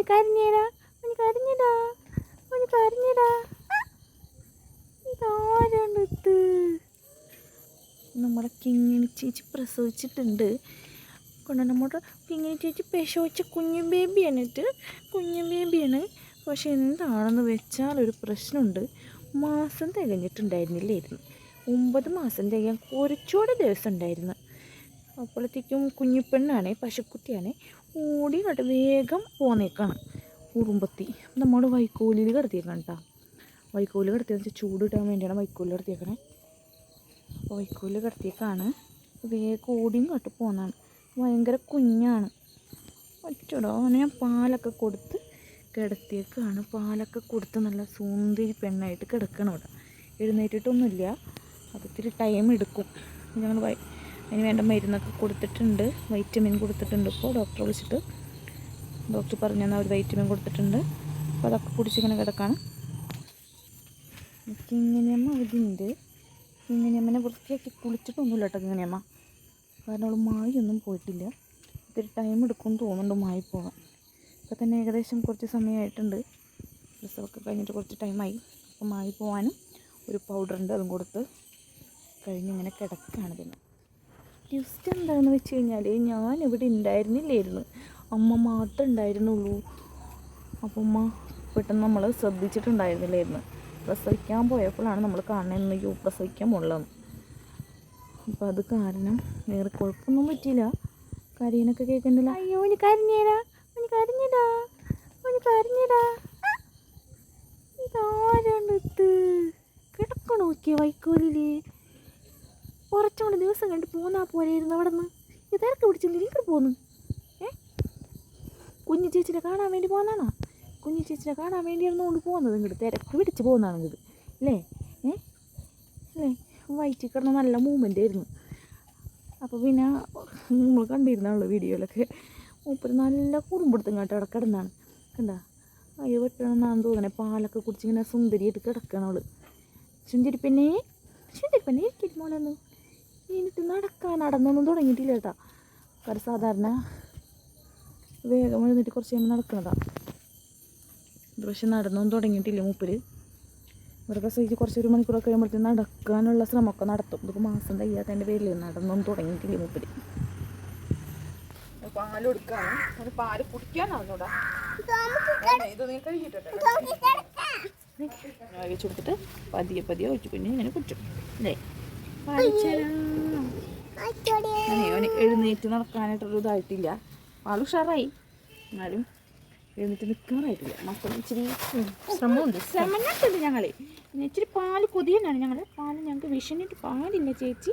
കരഞ്ഞേടാ, കരഞ്ഞടാ, കരഞ്ഞടാ. ഇതാരടുത്ത് നമ്മുടെ കിങ്ങിണി ചേച്ചി പ്രസവിച്ചിട്ടുണ്ട്. കൊണ്ട് നമ്മുടെ കിങ്ങിണി ചേച്ചി പ്രസവിച്ച കുഞ്ഞു ബേബിയാണ്. പക്ഷെ എന്താണെന്ന് വെച്ചാൽ ഒരു പ്രശ്നമുണ്ട്. മാസം തികഞ്ഞിട്ടുണ്ടായിരുന്നില്ലായിരുന്നു. 9 മാസം തികയാൻ കുറച്ചുകൂടെ ദിവസം ഉണ്ടായിരുന്നു. അപ്പോഴത്തേക്കും കുഞ്ഞിപ്പെണ്ണാണ്, പശുക്കുട്ടിയാണ്, ഓടി കണ്ട് വേഗം പോന്നേക്കാണ്. ഉറുമ്പത്തി നമ്മൾ വൈക്കോലിൽ കിടത്തിയേക്കണം കേട്ടോ. വൈക്കോല് കിടത്തിയെന്ന് വെച്ചാൽ ചൂട് കിട്ടാൻ വേണ്ടിയാണ് വൈക്കോലിൽ കിടത്തിയേക്കണേ. അപ്പോൾ വൈക്കോലിൽ കിടത്തിയേക്കാണ്. വേഗം ഓടിയും കട്ട് പോകുന്നതാണ്. ഭയങ്കര കുഞ്ഞാണ്. ഒറ്റടോ അവനെ ഞാൻ പാലൊക്കെ കൊടുത്ത് കിടത്തിയേക്കാണ്. പാലൊക്കെ കൊടുത്ത് നല്ല സുന്ദരി പെണ്ണായിട്ട് കിടക്കണം. ഇവിടെ എഴുന്നേറ്റിട്ടൊന്നുമില്ല. അതിത്തിരി ടൈം എടുക്കും. ഞങ്ങൾ അതിന് വേണ്ട മരുന്നൊക്കെ കൊടുത്തിട്ടുണ്ട്, വൈറ്റമിൻ കൊടുത്തിട്ടുണ്ട്. ഇപ്പോൾ ഡോക്ടറെ വിളിച്ചിട്ട് ഡോക്ടർ പറഞ്ഞു തന്നാൽ ഒരു വൈറ്റമിൻ കൊടുത്തിട്ടുണ്ട്. അപ്പോൾ അതൊക്കെ കുടിച്ചിങ്ങനെ കിടക്കാണ്. കിങ്ങിണിയമ്മ ഇതിൻ്റെ കിങ്ങിണിയമ്മനെ വൃത്തിയാക്കി കുളിച്ചിട്ടൊന്നുമില്ല കേട്ടോ കിങ്ങിണിയമ്മ. കാരണം അവൾ മായൊന്നും പോയിട്ടില്ല. ഇത്തിരി ടൈം എടുക്കുമെന്ന് തോന്നുന്നുണ്ട് മായി പോകാൻ. ഇപ്പോൾ തന്നെ ഏകദേശം കുറച്ച് സമയമായിട്ടുണ്ട്. പ്രസവമൊക്കെ കഴിഞ്ഞിട്ട് കുറച്ച് ടൈമായി. അപ്പോൾ മായി പോകാനും ഒരു പൗഡറുണ്ട്, അതും കൊടുത്ത് കഴിഞ്ഞിങ്ങനെ കിടക്കുകയാണ്. പിന്നെ ട്വിസ്റ്റ് എന്താണെന്ന് വെച്ച് കഴിഞ്ഞാൽ ഞാനിവിടെ ഉണ്ടായിരുന്നില്ലായിരുന്നു. അമ്മ മാത്രമേ ഉണ്ടായിരുന്നുള്ളൂ. അപ്പം അമ്മ പെട്ടെന്ന് നമ്മൾ ശ്രദ്ധിച്ചിട്ടുണ്ടായിരുന്നില്ലായിരുന്നു. പ്രസവിക്കാൻ പോയപ്പോഴാണ് നമ്മൾ കാണുന്നത് പ്രസവിക്കാൻ മുള്ളതെന്ന്. അപ്പോൾ അത് കാരണം വേറെ കുഴപ്പമൊന്നും പറ്റിയില്ല. കരയാനൊക്കെ കേൾക്കുന്നില്ല. അയ്യോ കരഞ്ഞേടാ, കരഞ്ഞടാ. ഇതാരടുത്ത് കിടക്കണ നോക്കിയ വൈക്കോലില്. കുറച്ചുകൂടെ ദിവസം കണ്ട് പോന്നാൽ പോരായിരുന്നു അവിടെ നിന്ന്. ഇതൊക്കെ പിടിച്ചില്ല ഇങ്ങോട്ട് പോന്നു. കുഞ്ഞു ചേച്ചിനെ കാണാൻ വേണ്ടി പോകുന്നതാണോ? കുഞ്ഞു ചേച്ചിനെ കാണാൻ വേണ്ടിയായിരുന്നു കൊണ്ട് പോകുന്നത്. ഇങ്ങോട്ട് തിരക്ക് പിടിച്ച് പോകുന്നതാണ് ഇങ്ങോട്ട് അല്ലേ? അല്ലേ? വയറ്റിൽ കിടന്ന നല്ല മൂവ്മെൻ്റ് ആയിരുന്നു. അപ്പോൾ പിന്നെ നമ്മൾ കണ്ടിരുന്നാണല്ലോ വീഡിയോയിലൊക്കെ. മൂപ്പര് നല്ല കുറുമ്പെടുത്തും കേട്ടോ അവിടെ കിടന്നാണ്. കണ്ടാ? അയ്യോ വെട്ടണമെന്നാന്ന് തോന്നണേ. പാലൊക്കെ കുടിച്ചിങ്ങനെ സുന്ദരിയായിട്ട് കിടക്കണം അവള്. ചുഞ്ചരിപ്പന്നെ ഇരിക്കും മോളൊന്ന്. എന്നിട്ട് നടന്നൊന്നും തുടങ്ങിയിട്ടില്ല കേട്ടോ. കാരണം സാധാരണ വേഗം എഴുന്നിട്ട് കുറച്ച് കഴിയുമ്പോൾ നടക്കണതാണ്. ഇത് പക്ഷെ നടന്നൊന്നും തുടങ്ങിയിട്ടില്ല മൂപ്പര്. ഇവിടെ പ്രസവിച്ച് കുറച്ചൊരു മണിക്കൂറൊക്കെ കഴിയുമ്പോഴത്തേക്ക് നടക്കാനുള്ള ശ്രമമൊക്കെ നടത്തും. ഇതിപ്പോൾ മാസം തയ്യാത്തതിൻ്റെ പേരിൽ നടന്നൊന്നും തുടങ്ങിയിട്ടില്ല മൂപ്പര്. പാല് കൊടുക്കാണ്. അത് പാല് കുടിക്കാനാവുന്നൂടാ. ഇത് നീ കഴിഞ്ഞിട്ട് കൊടുത്തിട്ട് പതിയെ ഒഴിച്ചു പിന്നെ ഇങ്ങനെ കുടിച്ചു അല്ലേ? അവന് എഴുന്നേറ്റ് നടക്കാനായിട്ടൊരു ഇതായിട്ടില്ല. ആൾ ഉഷാറായി, എന്നാലും എഴുന്നേറ്റ് നിൽക്കാനായിട്ടില്ല. മക്കൾ ഇച്ചിരി ശ്രമമുണ്ട് ഞങ്ങൾ. ഇച്ചിരി പാല് കൊതിയനാണ് ഞങ്ങൾ. പാല് ഞങ്ങൾക്ക് വിഷനിട്ട് പാലില്ല ചേച്ചി.